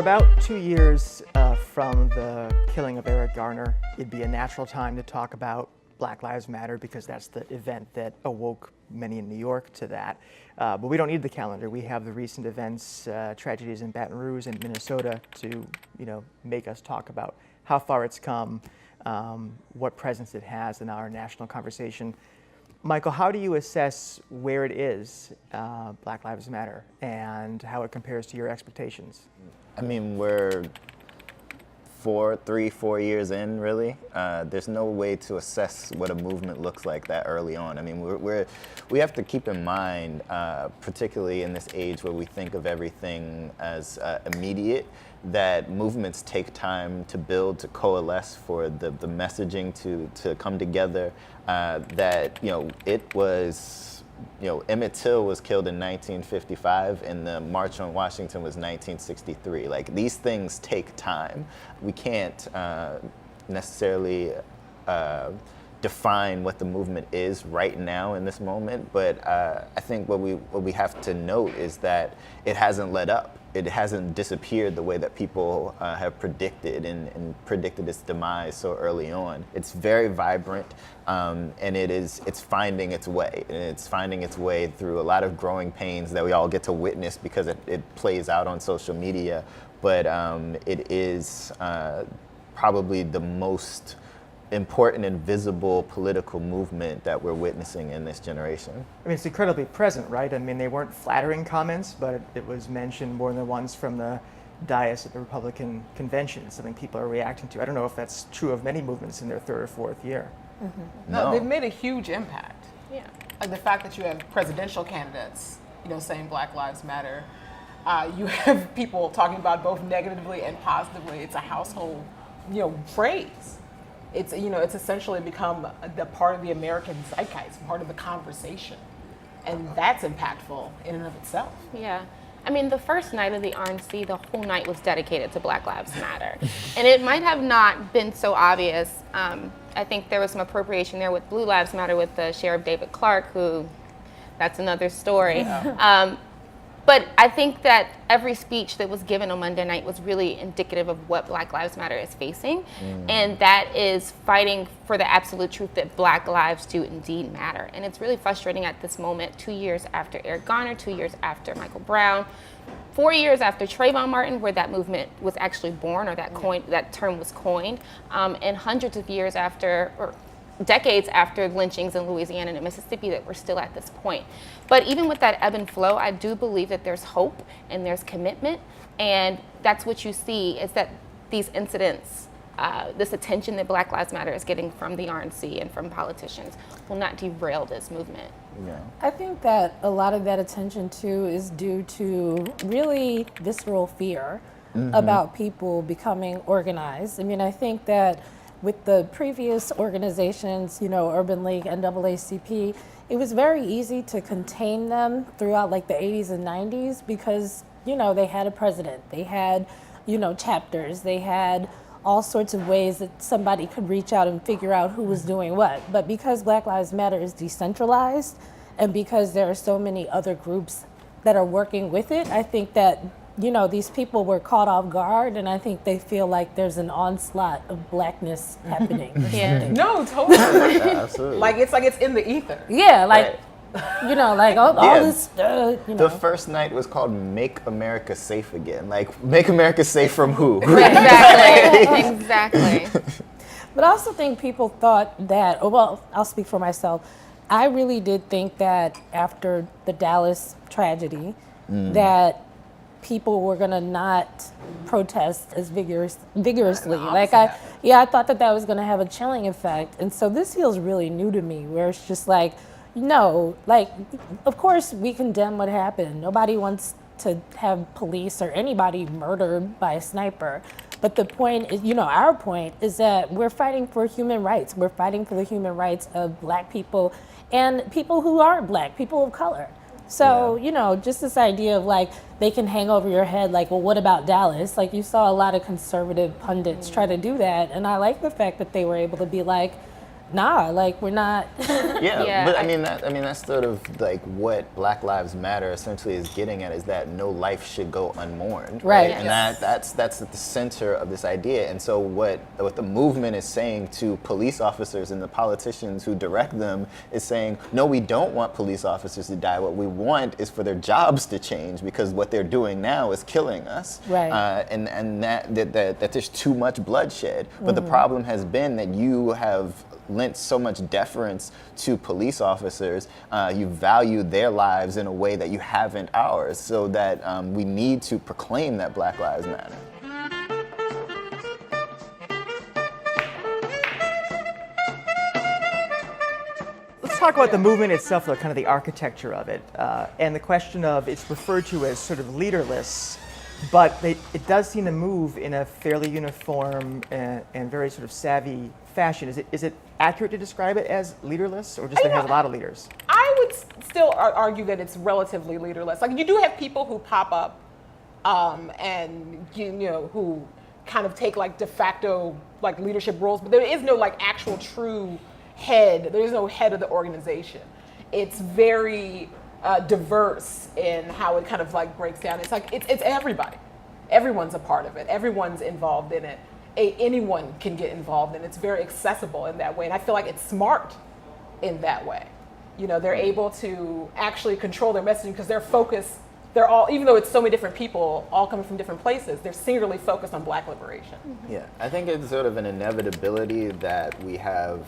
about 2 years from the killing of Eric Garner. It'd be a natural time to talk about Black Lives Matter because that's the event that awoke many in New York to that. But we don't need the calendar. We have the recent events, tragedies in Baton Rouge and Minnesota to, make us talk about how far it's come, what presence it has in our national conversation. Mychal, how do you assess where it is, Black Lives Matter, and how it compares to your expectations? I mean, we're 4 years in, really. There's no way to assess what a movement looks like that early on. I mean, we have to keep in mind, particularly in this age where we think of everything as immediate, that movements take time to build, to coalesce, for the messaging to come together. That, it was, Emmett Till was killed in 1955 and the March on Washington was 1963. Like, these things take time. We can't necessarily define what the movement is right now in this moment, but I think what we have to note is that it hasn't let up. It hasn't disappeared the way that people have predicted and predicted its demise so early on. It's very vibrant, and it's finding its way. And it's finding its way through a lot of growing pains that we all get to witness because it plays out on social media. But it is probably the most important and visible political movement that we're witnessing in this generation. I mean, it's incredibly present, right? I mean, they weren't flattering comments, but it was mentioned more than once from the dais at the Republican convention, something people are reacting to. I don't know if that's true of many movements in their third or fourth year. Mm-hmm. No, they've made a huge impact. Yeah. Like the fact that you have presidential candidates, saying Black Lives Matter. You have people talking about both negatively and positively. It's a household, phrase. It's essentially become the part of the American zeitgeist, part of the conversation, and that's impactful in and of itself. Yeah. I mean, the first night of the RNC, the whole night was dedicated to Black Lives Matter. And it might have not been so obvious. I think there was some appropriation there with Blue Lives Matter with the Sheriff David Clark, who, that's another story. Yeah. But I think that every speech that was given on Monday night was really indicative of what Black Lives Matter is facing. And that is fighting for the absolute truth that Black lives do indeed matter. And it's really frustrating at this moment, 2 years after Eric Garner, 2 years after Mychal Brown, 4 years after Trayvon Martin, where that movement was actually born, or that term was coined, and hundreds of years after, or decades after lynchings in Louisiana and Mississippi, that we're still at this point. But even with that ebb and flow, I do believe that there's hope and there's commitment, and that's what you see is that these incidents, this attention that Black Lives Matter is getting from the RNC and from politicians will not derail this movement. Yeah. I think that a lot of that attention too is due to really visceral fear about people becoming organized. I mean, I think that with the previous organizations, Urban League, NAACP, it was very easy to contain them throughout like the 80s and 90s because, they had a president, they had, chapters, they had all sorts of ways that somebody could reach out and figure out who was doing what. But because Black Lives Matter is decentralized and because there are so many other groups that are working with it, I think that these people were caught off guard, and I think they feel like there's an onslaught of blackness happening. Yeah. No, totally. Absolutely. Like it's in the ether. Yeah, like, right. all this, The first night was called Make America Safe Again. Like, make America safe from who? Exactly. But I also think people thought that, I'll speak for myself. I really did think that after the Dallas tragedy, that people were gonna not protest as vigorously. I thought that was gonna have a chilling effect. And so this feels really new to me, where it's just like, of course we condemn what happened. Nobody wants to have police or anybody murdered by a sniper. But the point is, our point is that we're fighting for human rights. We're fighting for the human rights of Black people and people who aren't Black, people of color. So, just this idea of like, they can hang over your head like, well, what about Dallas? Like, you saw a lot of conservative pundits try to do that. And I like the fact that they were able to be like, nah, like we're not. Yeah, but I mean that's sort of like what Black Lives Matter essentially is getting at, is that no life should go unmourned, Right. And Yes. that's at the center of this idea. And so what the movement is saying to police officers and the politicians who direct them is saying, no, we don't want police officers to die. What we want is for their jobs to change, because what they're doing now is killing us, Right. And that there's too much bloodshed. But the problem has been that you have lent so much deference to police officers. You value their lives in a way that you haven't ours, so that we need to proclaim that Black Lives Matter. Let's talk about the movement itself, kind of the architecture of it, and the question of, it's referred to as sort of leaderless, but it does seem to move in a fairly uniform and very sort of savvy fashion. Is it accurate to describe it as leaderless, or just that it has a lot of leaders? I would still argue that it's relatively leaderless. Like, you do have people who pop up, and you know, who kind of take like de facto like leadership roles, but there is no like actual true head. There is no head of the organization. It's very diverse in how it kind of like breaks down. It's like it's everybody. Everyone's a part of it. Everyone's involved in it. Anyone can get involved, and it's very accessible in that way. And I feel like it's smart in that way. You know, they're able to actually control their messaging because their focus, they're all, even though it's so many different people all coming from different places, they're singularly focused on Black liberation. Yeah, I think it's sort of an inevitability that we have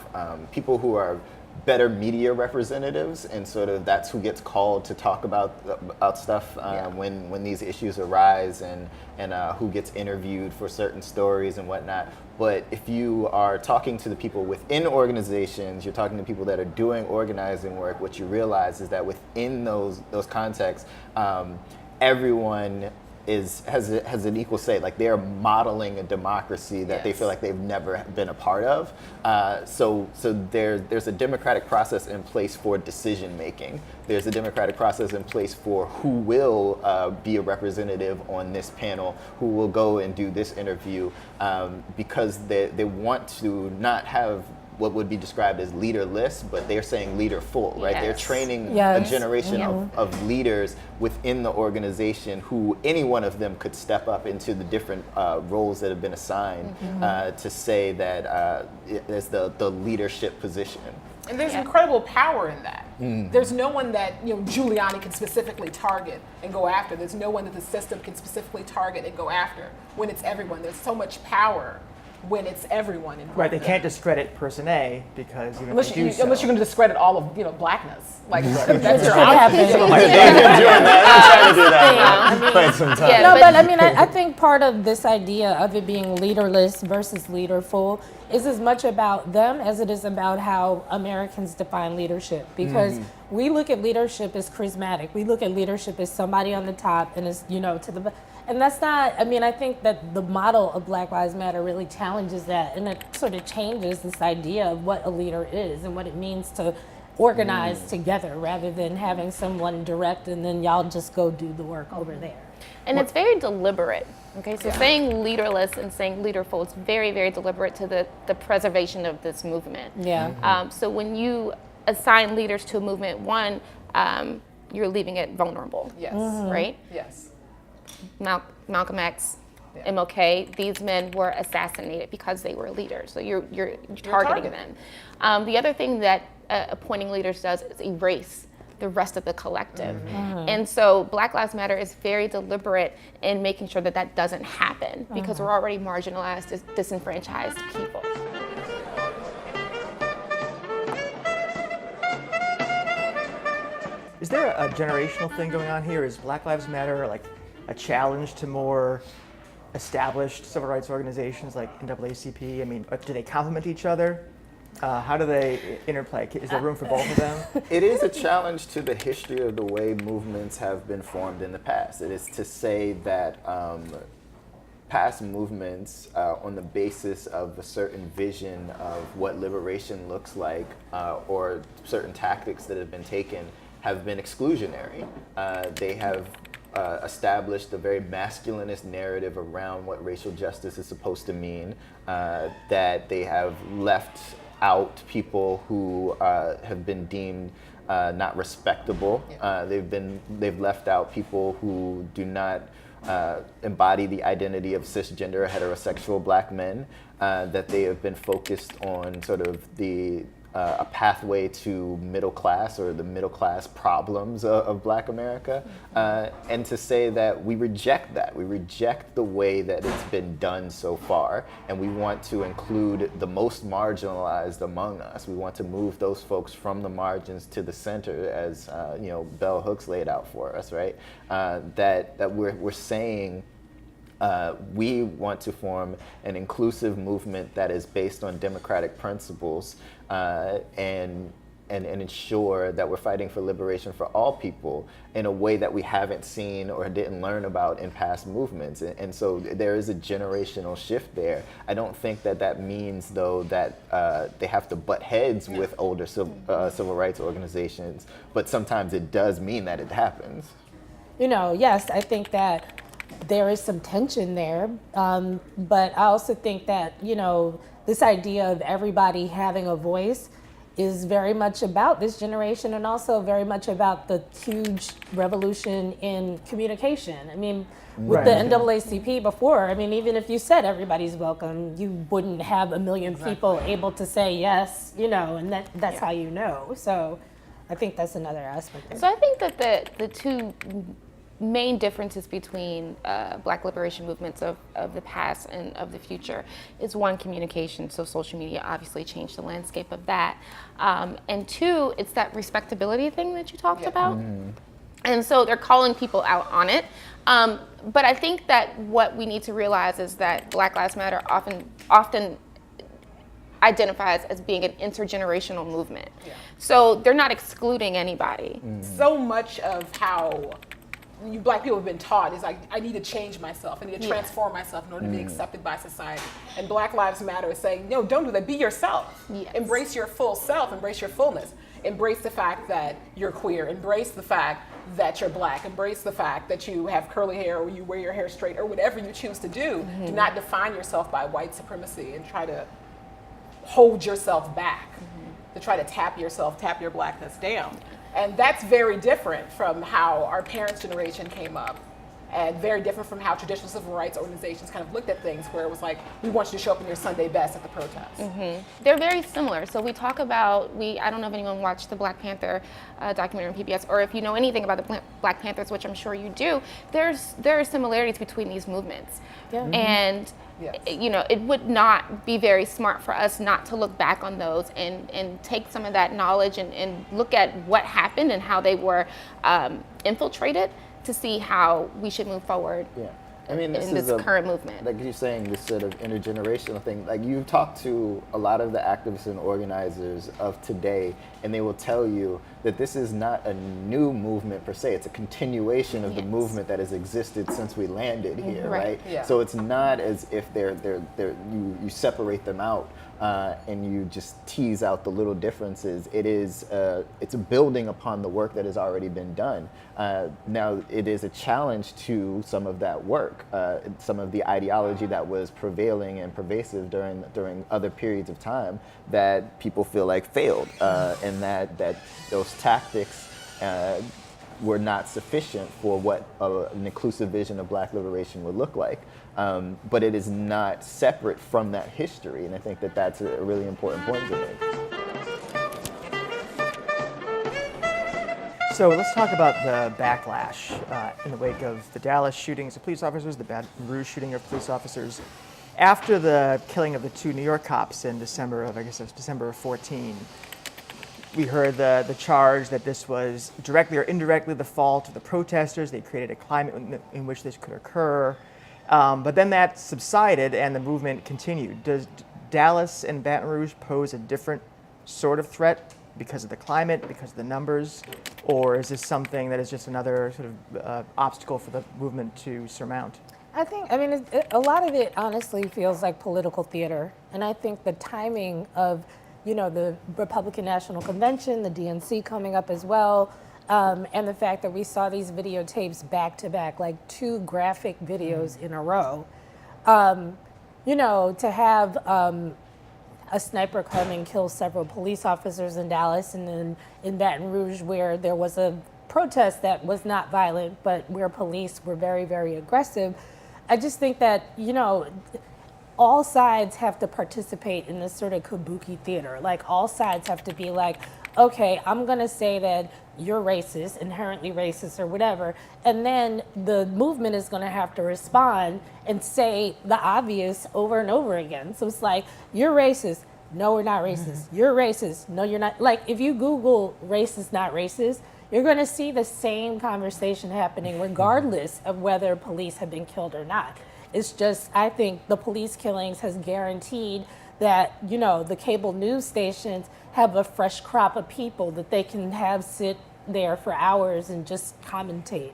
people who are better media representatives, and sort of that's who gets called to talk about stuff when these issues arise, and who gets interviewed for certain stories and whatnot. But if you are talking to the people within organizations, you're talking to people that are doing organizing work, what you realize is that within those contexts, everyone has an equal say. Like, they are modeling a democracy that they feel like they've never been a part of. So there's a democratic process in place for decision making. There's a democratic process in place for who will be a representative on this panel, who will go and do this interview, because they want to not have what would be described as leaderless, but they're saying leaderful, right? Yes. They're training Yes. a generation of leaders within the organization, who any one of them could step up into the different roles that have been assigned, to say that it's the leadership position. And there's incredible power in that. There's no one that, you know, Giuliani can specifically target and go after. There's no one that the system can specifically target and go after when it's everyone. There's so much power when it's everyone involved. Right, they can't discredit person A because even Unless if they do unless you're going to discredit all of, you know, Blackness. Like, that's your Could happen. They've been doing that. I'm trying to do that for quite some time. Yeah, No, but- but I mean, I think part of this idea of it being leaderless versus leaderful is as much about them as it is about how Americans define leadership. Because we look at leadership as charismatic. We look at leadership as somebody on the top and as, you know, and that's not, I mean, I think that the model of Black Lives Matter really challenges that, and it sort of changes this idea of what a leader is and what it means to organize together, rather than having someone direct and then y'all just go do the work over there. And it's very deliberate. Okay, so saying leaderless and saying leaderful is very, very deliberate to the preservation of this movement. Yeah. So when you assign leaders to a movement, one, you're leaving it vulnerable. Yes. Right? Yes. Malcolm X, MLK, these men were assassinated because they were leaders. So you're targeting them. The other thing that appointing leaders does is erase the rest of the collective. And so Black Lives Matter is very deliberate in making sure that that doesn't happen, because we're already marginalized, disenfranchised people. Is there a generational thing going on here? Is Black Lives Matter like a challenge to more established civil rights organizations like NAACP? I mean, do they complement each other? How do they interplay? Is there room for both of them? It is a challenge to the history of the way movements have been formed in the past. It is to say that past movements, on the basis of a certain vision of what liberation looks like, or certain tactics that have been taken, have been exclusionary. They have established a very masculinist narrative around what racial justice is supposed to mean, that they have left out people who have been deemed not respectable. They've left out people who do not embody the identity of cisgender heterosexual black men. That they have been focused on sort of a pathway to middle class or the middle class problems of Black America, and to say that we reject that. We reject the way that it's been done so far, and we want to include the most marginalized among us. We want to move those folks from the margins to the center, as Bell Hooks laid out for us, right? That we're saying. We want to form an inclusive movement that is based on democratic principles and ensure that we're fighting for liberation for all people in a way that we haven't seen or didn't learn about in past movements. And so there is a generational shift there. I don't think that means, though, that they have to butt heads with older civil rights organizations, but sometimes it does mean that it happens. Yes, I think that there is some tension there, but I also think that, this idea of everybody having a voice is very much about this generation and also very much about the huge revolution in communication. I mean, with the NAACP before, even if you said everybody's welcome, you wouldn't have a million people able to say yes, and that's how you know. So I think that's another aspect of it. So I think that the two main differences between Black liberation movements of the past and of the future is one, communication. So social media obviously changed the landscape of that. And two, it's that respectability thing that you talked about. And so they're calling people out on it. But I think that what we need to realize is that Black Lives Matter often identifies as being an intergenerational movement. So they're not excluding anybody. So much of how you Black people have been taught is like, I need to change myself. I need to transform myself in order to be accepted by society. And Black Lives Matter is saying, no, don't do that. Be yourself. Embrace your full self. Embrace your fullness. Embrace the fact that you're queer. Embrace the fact that you're Black. Embrace the fact that you have curly hair or you wear your hair straight or whatever you choose to do. Do not define yourself by white supremacy and try to hold yourself back, to try to tap your Blackness down. And that's very different from how our parents' generation came up, and very different from how traditional civil rights organizations kind of looked at things, where it was like, we want you to show up in your Sunday best at the protest. They're very similar. So we talk about, I don't know if anyone watched the Black Panther documentary on PBS, or if you know anything about the Black Panthers, which I'm sure you do, there are similarities between these movements. And it would not be very smart for us not to look back on those and take some of that knowledge and look at what happened and how they were infiltrated to see how we should move forward. In this current movement. Like you're saying, this sort of intergenerational thing. Like, you talk to a lot of the activists and organizers of today, and they will tell you that this is not a new movement per se. It's a continuation of the movement that has existed since we landed here, right? So it's not as if you separate them out and you just tease out the little differences. It's a building upon the work that has already been done. Now, it is a challenge to some of that work. Some of the ideology that was prevailing and pervasive during other periods of time that people feel like failed, and that those tactics were not sufficient for what an inclusive vision of Black liberation would look like. But it is not separate from that history, and I think that that's a really important point to make. So let's talk about the backlash in the wake of the Dallas shootings of police officers, the Baton Rouge shooting of police officers. After the killing of the two New York cops in December of 14, we heard the charge that this was directly or indirectly the fault of the protesters. They created a climate in which this could occur. But then that subsided and the movement continued. Does Dallas and Baton Rouge pose a different sort of threat because of the climate, because of the numbers, or is this something that is just another sort of obstacle for the movement to surmount? A lot of it honestly feels like political theater, and I think the timing of, the Republican National Convention, the DNC coming up as well, and the fact that we saw these videotapes back to back, like two graphic videos in a row, to have a sniper come and kill several police officers in Dallas, and then in Baton Rouge where there was a protest that was not violent, but where police were very, very aggressive. I just think that, you know, all sides have to participate in this sort of kabuki theater. Like, all sides have to be like, okay, I'm gonna say that you're racist, inherently racist or whatever, and then the movement is gonna have to respond and say the obvious over and over again. So it's like, you're racist, no, we're not racist. You're racist, no, you're not. Like, if you Google racist, not racist, you're gonna see the same conversation happening regardless of whether police have been killed or not. It's just, I think the police killings has guaranteed that, you know, the cable news stations have a fresh crop of people that they can have sit there for hours and just commentate.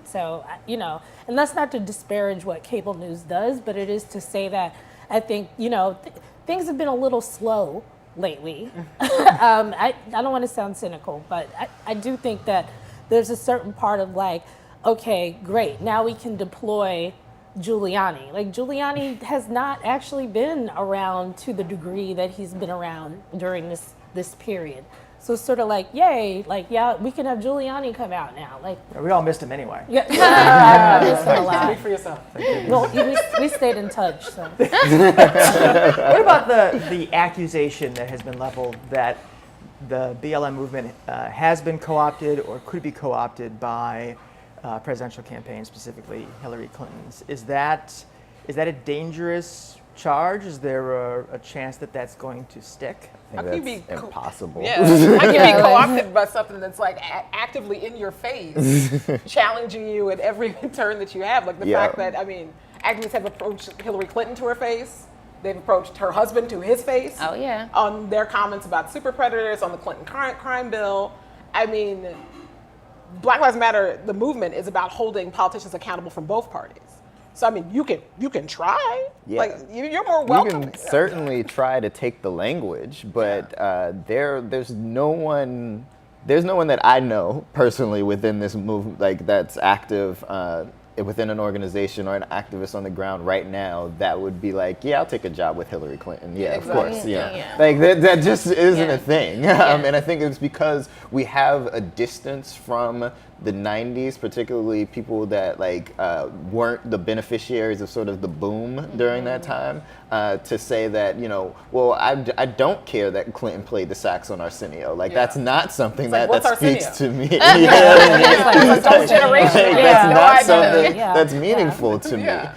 So, you know, and that's not to disparage what cable news does, but it is to say that I think, you know, things have been a little slow lately. I don't want to sound cynical, but I do think that there's a certain part of like, okay, great, now we can deploy Giuliani. Like, Giuliani has not actually been around to the degree that he's been around during this period. So it's sort of like, yay, like, yeah, we can have Giuliani come out now. Like, We all missed him anyway. yeah, I miss him a lot. Speak for yourself. Well, we stayed in touch, so. What about the accusation that has been leveled that the BLM movement has been co-opted or could be co-opted by presidential campaigns, specifically Hillary Clinton's? Is that a dangerous charge? Is there a chance that that's going to stick? I How can you think be that's impossible. Yeah, how can you be co-opted by something that's like actively in your face, challenging you at every turn that you have? Like the fact that, I mean, activists have approached Hillary Clinton to her face. They've approached her husband to his face. Oh, yeah. On their comments about super predators, on the Clinton crime bill. I mean, Black Lives Matter, the movement, is about holding politicians accountable from both parties. So I mean, you can try. Yeah. Like you're more welcome. You can certainly try to take the language, but there's no one that I know personally within this movement, like, that's active within an organization or an activist on the ground right now that would be like, yeah, I'll take a job with Hillary Clinton. Yeah, Exactly. of course. Yeah. Yeah. Like that just isn't a thing. Yeah. And I think it's because we have a distance from the 90s, particularly people that weren't the beneficiaries of sort of the boom during that time, to say that, you know, well, I don't care that Clinton played the sax on Arsenio. Like, that's not something that speaks to me. You know what I mean? It's like generation. That's not idea. something Yeah. that's meaningful to Yeah. me.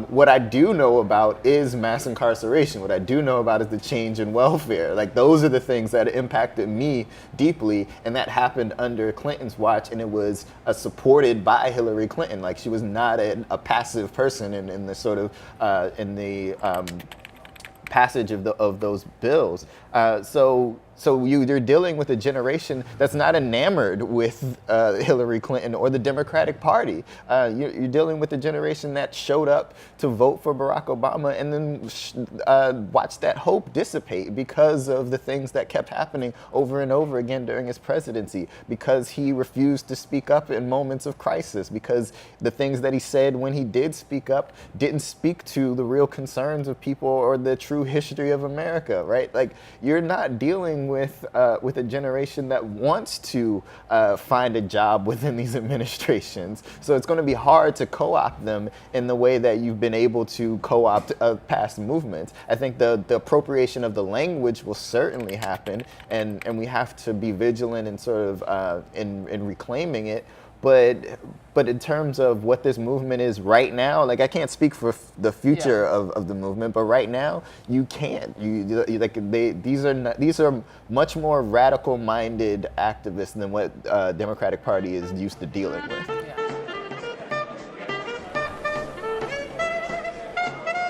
What I do know about is mass incarceration. What I do know about is the change in welfare. Like, those are the things that impacted me deeply, and that happened under Clinton's watch, and it was supported by Hillary Clinton. Like, she was not a passive person in the sort of passage of those bills. So you're dealing with a generation that's not enamored with Hillary Clinton or the Democratic Party. You're dealing with a generation that showed up to vote for Barack Obama and then watched that hope dissipate because of the things that kept happening over and over again during his presidency, because he refused to speak up in moments of crisis, because the things that he said when he did speak up didn't speak to the real concerns of people or the true history of America, right? Like, you're not dealing with a generation that wants to find a job within these administrations. So it's going to be hard to co-opt them in the way that you've been able to co-opt past movements. I think the appropriation of the language will certainly happen, and we have to be vigilant and sort of in reclaiming it. But in terms of what this movement is right now, like, I can't speak for the future of the movement, but right now you can't. These are much more radical-minded activists than what Democratic Party is used to dealing with.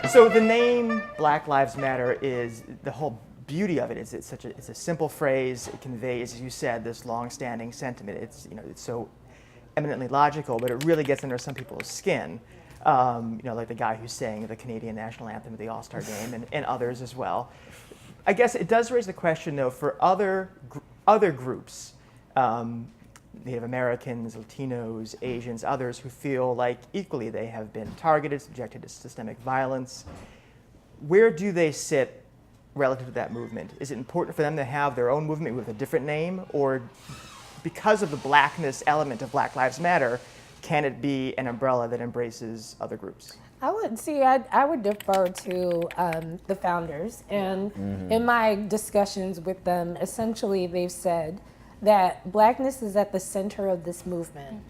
So the name Black Lives Matter is the whole beauty of it is it's a simple phrase. It conveys, as you said, this long-standing sentiment. It's so eminently logical, but it really gets under some people's skin. Like the guy who's saying the Canadian national anthem at the All-Star game, and others as well. I guess it does raise the question, though, for other groups, Native Americans, Latinos, Asians, others who feel like equally they have been targeted, subjected to systemic violence. Where do they sit relative to that movement? Is it important for them to have their own movement with a different name, or because of the blackness element of Black Lives Matter, can it be an umbrella that embraces other groups? I would defer to the founders, and in my discussions with them, essentially they've said that blackness is at the center of this movement.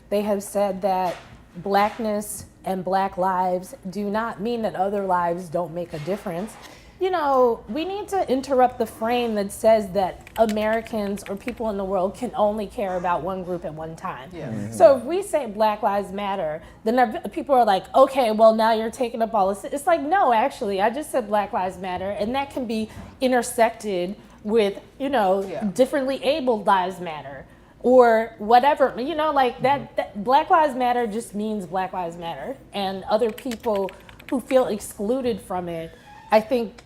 They have said that blackness and black lives do not mean that other lives don't make a difference. You know, we need to interrupt the frame that says that Americans or people in the world can only care about one group at one time. So if we say Black Lives Matter, then people are like, okay, well now you're taking up all this. It's like, no, actually, I just said Black Lives Matter, and that can be intersected with, you know, differently abled lives matter or whatever, you know, like that Black Lives Matter just means Black Lives Matter, and other people who feel excluded from it, I think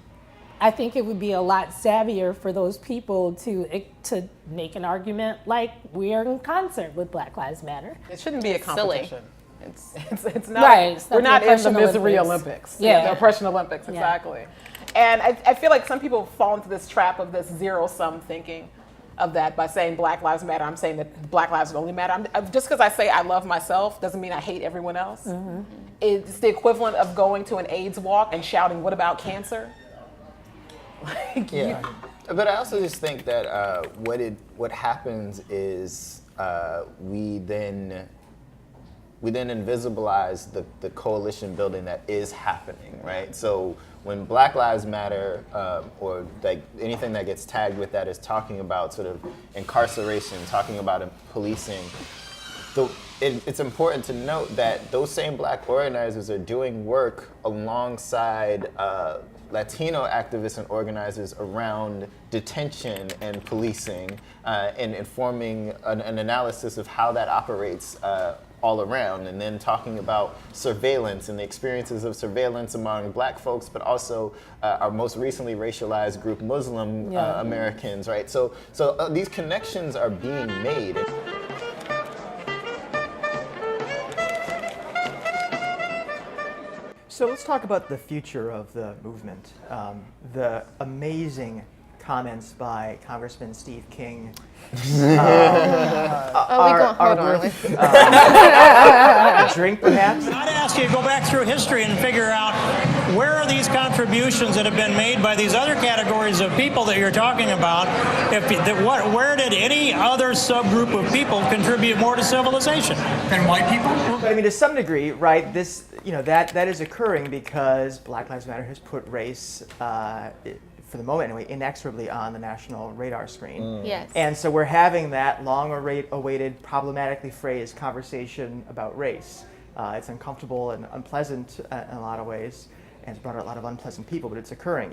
it would be a lot savvier for those people to make an argument like we are in concert with Black Lives Matter. It shouldn't be a competition. It's not. Right. We're not in the misery Olympics. Yeah. The oppression Olympics, exactly. And I feel like some people fall into this trap of this zero-sum thinking of that by saying Black Lives Matter. I'm saying that Black lives only matter. Just because I say I love myself doesn't mean I hate everyone else. It's the equivalent of going to an AIDS walk and shouting, "What about cancer?" Like, But I also just think that what happens is we then invisibilize the coalition building that is happening, right? So when Black Lives Matter or like anything that gets tagged with that is talking about sort of incarceration, talking about policing, it's important to note that those same Black organizers are doing work alongside Latino activists and organizers around detention and policing and informing an analysis of how that operates all around, and then talking about surveillance and the experiences of surveillance among Black folks, but also our most recently racialized group, Muslim Americans, right? So these connections are being made. So let's talk about the future of the movement. The amazing comments by Congressman Steve King. Hold on. A drink, perhaps? I'd ask you to go back through history and figure out where are these contributions that have been made by these other categories of people that you're talking about. Where did any other subgroup of people contribute more to civilization than white people? But I mean, to some degree, right? This, that is occurring because Black Lives Matter has put race, for the moment anyway, inexorably on the national radar screen. Yes. And so we're having that long-awaited, problematically phrased conversation about race. It's uncomfortable and unpleasant in a lot of ways, and it's brought out a lot of unpleasant people, but it's occurring.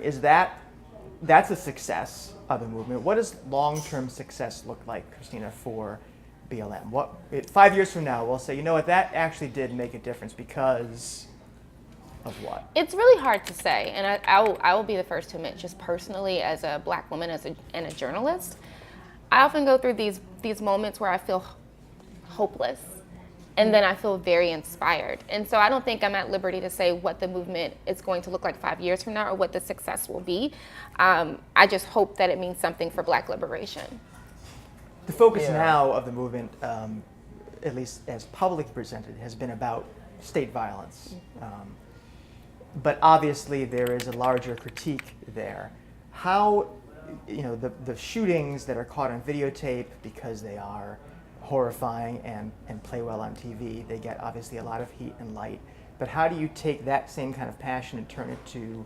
That's a success of the movement. What does long-term success look like, Christina, for BLM? 5 years from now, we'll say, you know what, that actually did make a difference because of what? It's really hard to say, and I will be the first to admit, just personally as a Black woman and a journalist, I often go through these moments where I feel hopeless, and then I feel very inspired. And so I don't think I'm at liberty to say what the movement is going to look like 5 years from now or what the success will be. I just hope that it means something for Black liberation. The focus now of the movement, at least as publicly presented, has been about state violence. But obviously there is a larger critique there. How, the shootings that are caught on videotape, because they are horrifying and play well on TV, they get obviously a lot of heat and light. But how do you take that same kind of passion and turn it to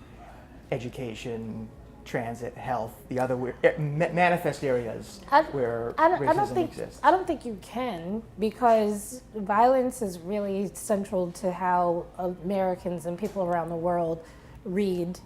education, transit, health, the other manifest areas where racism exists? I don't think you can, because violence is really central to how Americans and people around the world read.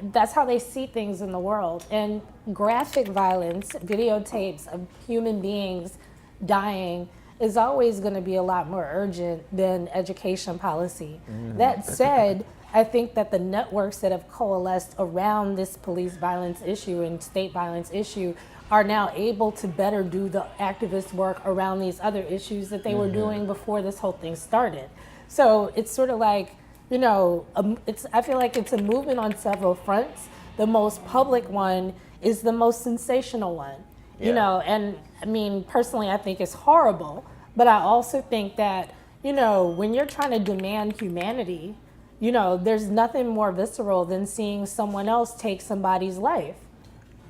That's how they see things in the world. And graphic violence, videotapes of human beings dying, is always going to be a lot more urgent than education policy. That said, I think that the networks that have coalesced around this police violence issue and state violence issue are now able to better do the activist work around these other issues that they were doing before this whole thing started. So it's sort of like, I feel like it's a movement on several fronts, the most public one is the most sensational one. You Yeah. know, and I mean, personally, I think it's horrible, but I also think that, you know, when you're trying to demand humanity, you know, there's nothing more visceral than seeing someone else take somebody's life.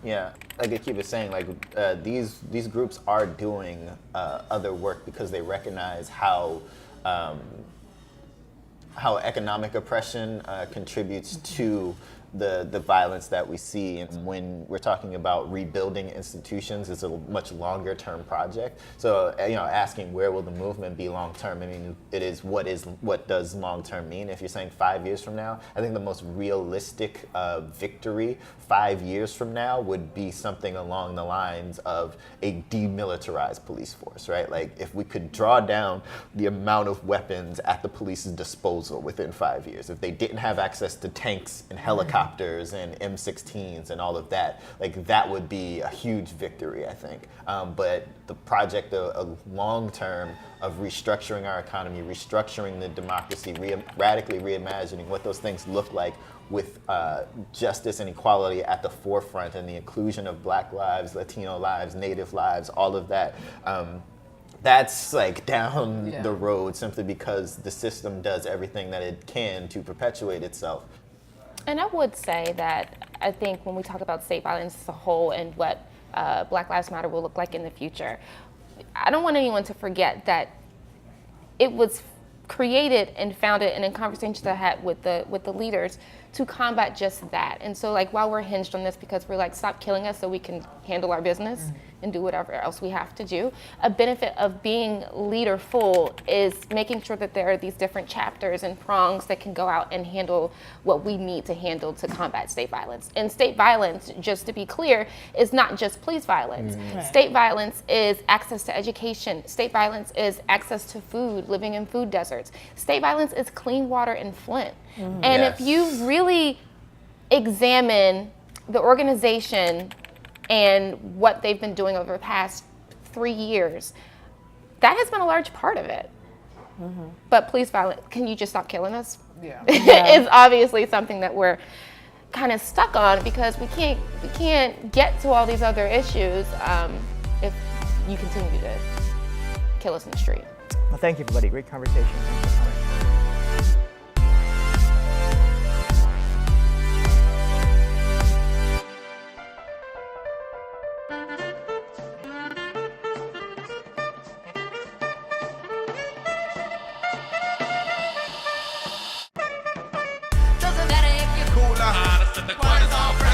Yeah, like Akiba was saying, like these groups are doing other work because they recognize how economic oppression contributes to the violence that we see. And when we're talking about rebuilding institutions, it's a much longer term project. So, you know, asking where will the movement be long term? I mean, it is what does long term mean? If you're saying 5 years from now, I think the most realistic victory 5 years from now would be something along the lines of a demilitarized police force, right? Like if we could draw down the amount of weapons at the police's disposal within 5 years, if they didn't have access to tanks and helicopters and M16s and all of that, like that would be a huge victory, I think. But the project of long term of restructuring our economy, restructuring the democracy, radically reimagining what those things look like with justice and equality at the forefront and the inclusion of Black lives, Latino lives, Native lives, all of that. That's like down the road simply because the system does everything that it can to perpetuate itself. And I would say that I think when we talk about state violence as a whole and what Black Lives Matter will look like in the future, I don't want anyone to forget that it was created and founded and in conversations I had with the leaders to combat just that. And so like while we're hinged on this because we're like, stop killing us so we can handle our business and do whatever else we have to do, a benefit of being leaderful is making sure that there are these different chapters and prongs that can go out and handle what we need to handle to combat state violence. And state violence, just to be clear, is not just police violence. Right. State violence is access to education. State violence is access to food, living in food deserts. State violence is clean water in Flint. And Yes. if you really examine the organization and what they've been doing over the past 3 years, that has been a large part of it. But police violence, can you just stop killing us? Yeah. Is obviously something that we're kind of stuck on because we can't get to all these other issues if you continue to kill us in the street. Well, thank you, everybody. Great conversation. Thanks for coming. Doesn't matter if you're cool or hot, civic, what is all right?